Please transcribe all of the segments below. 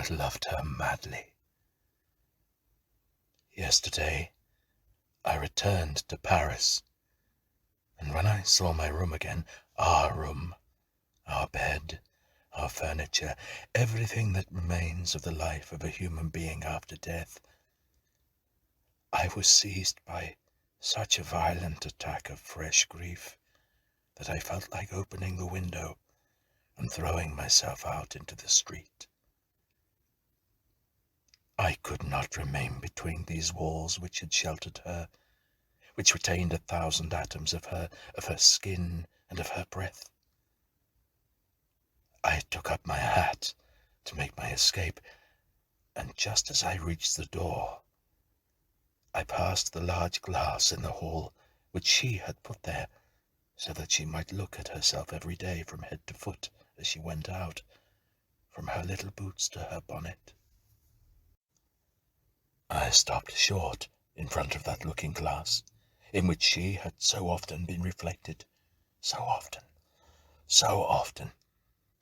but loved her madly. Yesterday, I returned to Paris, and when I saw my room again, our bed, our furniture, everything that remains of the life of a human being after death, I was seized by such a violent attack of fresh grief that I felt like opening the window and throwing myself out into the street. I could not remain between these walls which had sheltered her, which retained 1,000 atoms of her skin and of her breath. I took up my hat to make my escape, and just as I reached the door, I passed the large glass in the hall which she had put there, so that she might look at herself every day from head to foot as she went out, from her little boots to her bonnet. I stopped short in front of that looking-glass, in which she had so often been reflected, so often,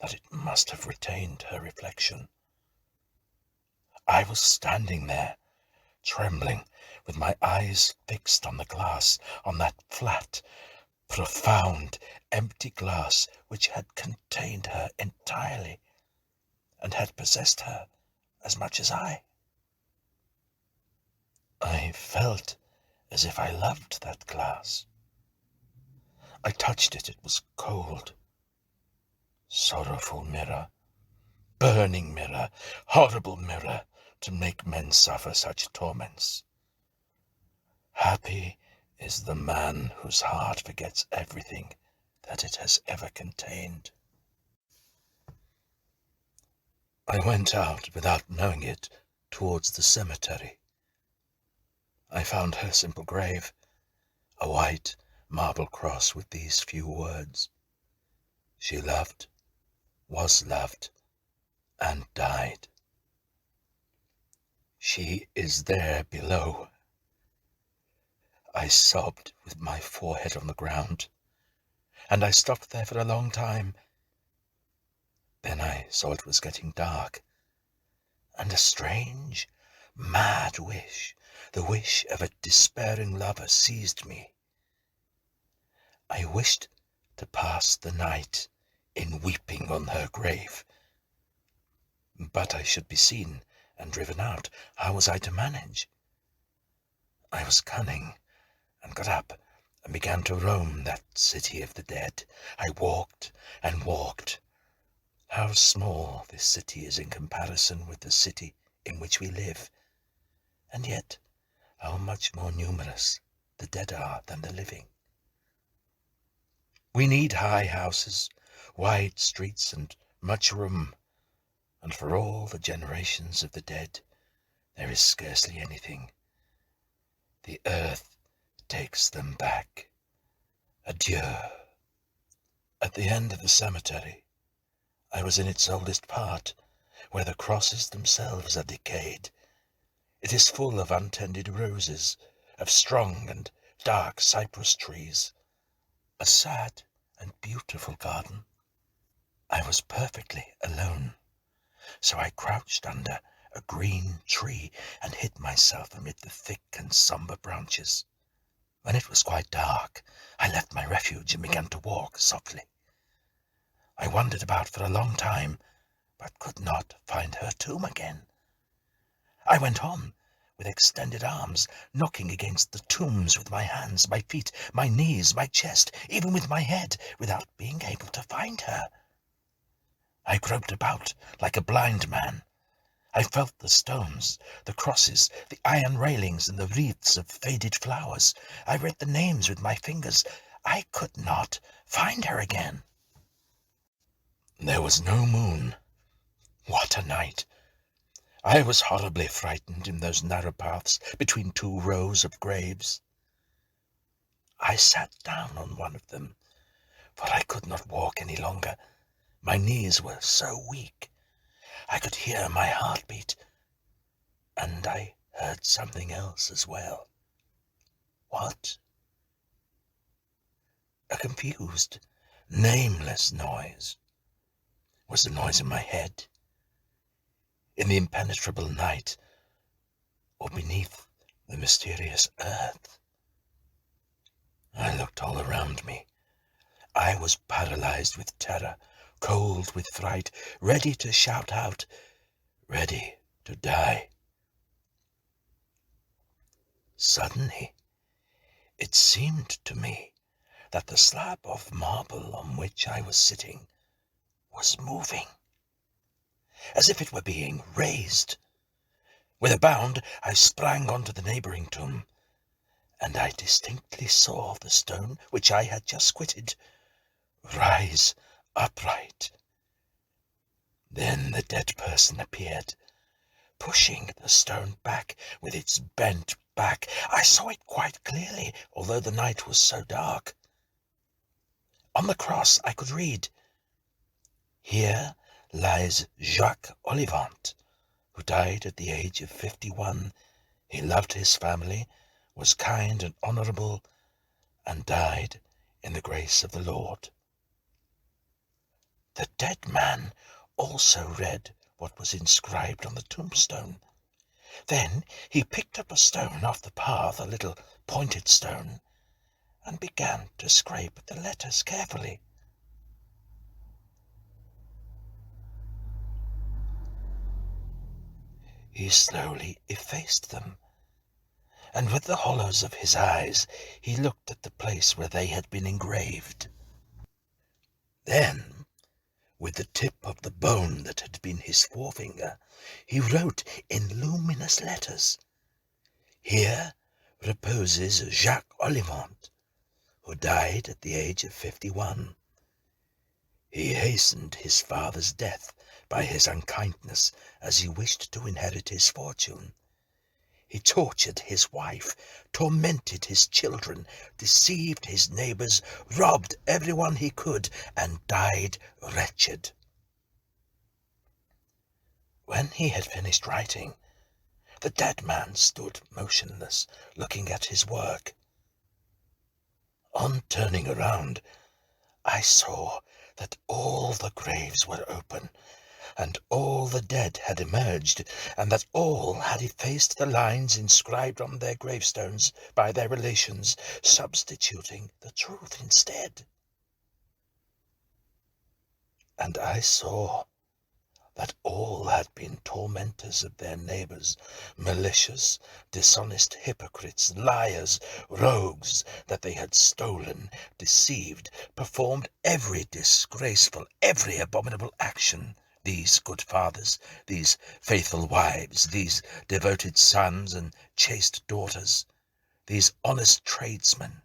that it must have retained her reflection. I was standing there, trembling, with my eyes fixed on the glass, on that flat, profound, empty glass which had contained her entirely, and had possessed her as much as I. I felt as if I loved that glass. I touched it. It was cold. Sorrowful mirror, burning mirror, horrible mirror, to make men suffer such torments. Happy is the man whose heart forgets everything that it has ever contained. I went out, without knowing it, towards the cemetery. I found her simple grave, a white marble cross with these few words: "She loved, was loved, and died." She is there below. I sobbed with my forehead on the ground, and I stopped there for a long time. Then I saw it was getting dark, and a strange, mad wish, the wish of a despairing lover, seized me. I wished to pass the night in weeping on her grave. But I should be seen and driven out. How was I to manage? I was cunning, and got up and began to roam that city of the dead. I walked and walked. How small this city is in comparison with the city in which we live, and yet how much more numerous the dead are than the living. We need high houses, wide streets, and much room, and for all the generations of the dead there is scarcely anything. The earth takes them back. Adieu. At the end of the cemetery, I was in its oldest part, where the crosses themselves are decayed. It is full of untended roses, of strong and dark cypress trees, a sad and beautiful garden. I was perfectly alone, so I crouched under a green tree and hid myself amid the thick and sombre branches. When it was quite dark, I left my refuge and began to walk softly. I wandered about for a long time, but could not find her tomb again. I went on with extended arms, knocking against the tombs with my hands, my feet, my knees, my chest, even with my head, without being able to find her. I groped about like a blind man. I felt the stones, the crosses, the iron railings, and the wreaths of faded flowers. I read the names with my fingers. I could not find her again. There was no moon. What a night! I was horribly frightened in those narrow paths between two rows of graves. I sat down on one of them, for I could not walk any longer. My knees were so weak. I could hear my heart beat, and I heard something else as well. What? A confused, nameless noise. Was the noise in my head? in the impenetrable night, or beneath the mysterious earth. I looked all around me. I was paralyzed with terror, cold with fright, ready to shout out, ready to die. Suddenly, it seemed to me that the slab of marble on which I was sitting was moving, as if it were being raised. With a bound, I sprang onto the neighboring tomb, and I distinctly saw the stone which I had just quitted rise upright. Then the dead person appeared, pushing the stone back with its bent back. I saw it quite clearly, although the night was so dark. On the cross I could read, "Here lies Jacques Olivant, who died at the age of 51. He loved his family, was kind and honourable, and died in the grace of the Lord." The dead man also read what was inscribed on the tombstone. Then he picked up a stone off the path, a little pointed stone, and began to scrape at the letters carefully. He slowly effaced them, and with the hollows of his eyes he looked at the place where they had been engraved. Then, with the tip of the bone that had been his forefinger, he wrote in luminous letters, "Here reposes Jacques Olivant, who died at the age of 51. He hastened his father's death by his unkindness, as he wished to inherit his fortune. He tortured his wife, tormented his children, deceived his neighbors, robbed everyone he could, and died wretched." When he had finished writing, the dead man stood motionless, looking at his work. On turning around, I saw that all the graves were open, and all the dead had emerged, and that all had effaced the lines inscribed on their gravestones by their relations, substituting the truth instead. And I saw that all had been tormentors of their neighbors, malicious, dishonest hypocrites, liars, rogues, that they had stolen, deceived, performed every disgraceful, every abominable action. These good fathers, these faithful wives, these devoted sons and chaste daughters, these honest tradesmen,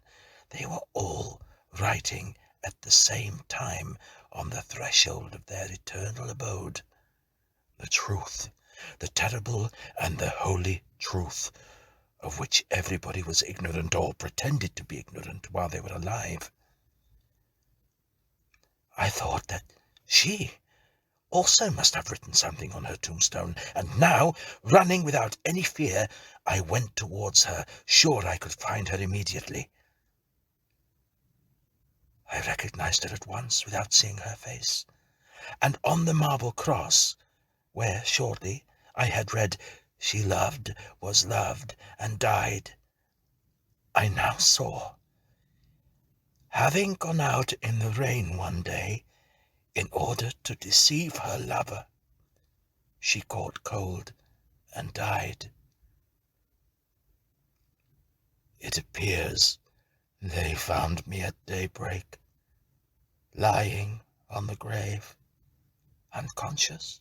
they were all writing at the same time on the threshold of their eternal abode. The truth, the terrible and the holy truth, of which everybody was ignorant or pretended to be ignorant while they were alive. I thought that she also must have written something on her tombstone, and now, running without any fear, I went towards her, sure I could find her immediately. I recognized her at once without seeing her face, and on the marble cross, where shortly I had read, "She loved, was loved, and died," I now saw, having gone out in the rain one day in order to deceive her lover, she caught cold and died. It appears they found me at daybreak, lying on the grave, unconscious.